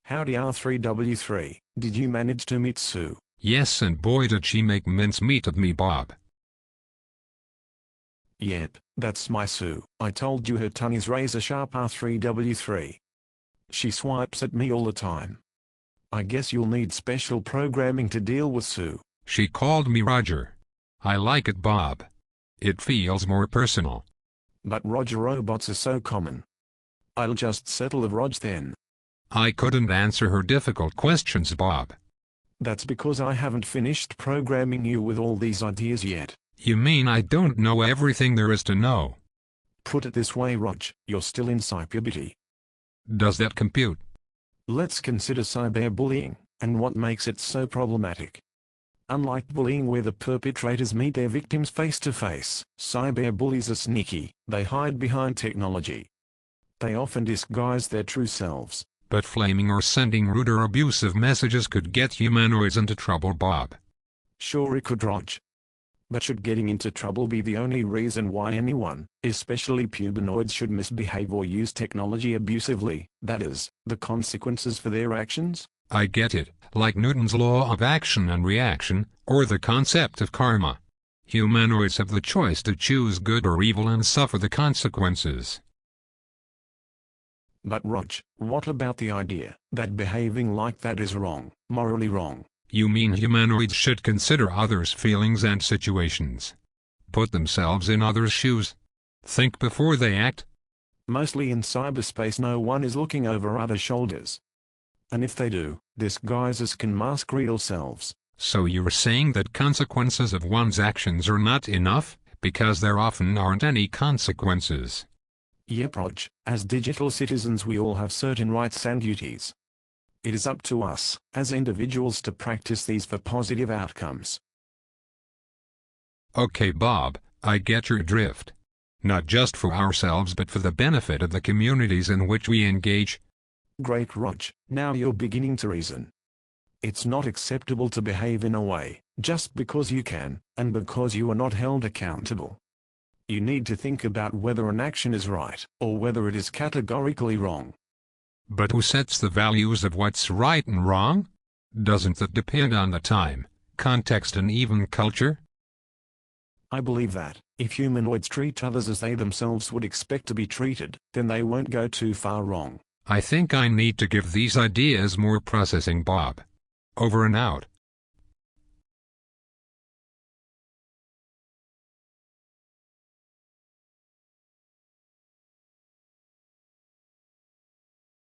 Howdy R3W3, did you manage to meet Sue? Yes, and boy did she make mincemeat of me, Bob. Yep, that's my Sue. I told you her tongue is razor sharp R3W3. She swipes at me all the time. I guess you'll need special programming to deal with Sue. She called me Roger. I like it, Bob. It feels more personal. But Roger robots are so common. I'll just settle with Rog then. I couldn't answer her difficult questions, Bob. That's because I haven't finished programming you with all these ideas yet. You mean I don't know everything there is to know? Put it this way, Rog, you're still in cyberpuberty. Does that compute? Let's consider cyberbullying, and what makes it so problematic. Unlike bullying where the perpetrators meet their victims face to face, cyberbullies are sneaky. They hide behind technology. They often disguise their true selves. But flaming or sending rude or abusive messages could get humanoids into trouble, Bob. Sure it could, Rog. But should getting into trouble be the only reason why anyone, especially pubernoids, should misbehave or use technology abusively, that is, the consequences for their actions? I get it, like Newton's law of action and reaction, or the concept of karma. Humanoids have the choice to choose good or evil and suffer the consequences. But Rog, what about the idea that behaving like that is wrong, morally wrong? You mean humanoids should consider others' feelings and situations? Put themselves in others' shoes? Think before they act? Mostly in cyberspace no one is looking over other shoulders. And if they do, disguises can mask real selves. So you're saying that consequences of one's actions are not enough, because there often aren't any consequences? Yep, Rog, as digital citizens we all have certain rights and duties. It is up to us, as individuals, to practice these for positive outcomes. Okay, Bob, I get your drift. Not just for ourselves but for the benefit of the communities in which we engage. Great, Rog, now you're beginning to reason. It's not acceptable to behave in a way, just because you can, and because you are not held accountable. You need to think about whether an action is right, or whether it is categorically wrong. But who sets the values of what's right and wrong? Doesn't that depend on the time, context and even culture? I believe that, if humanoids treat others as they themselves would expect to be treated, then they won't go too far wrong. I think I need to give these ideas more processing, Bob. Over and out.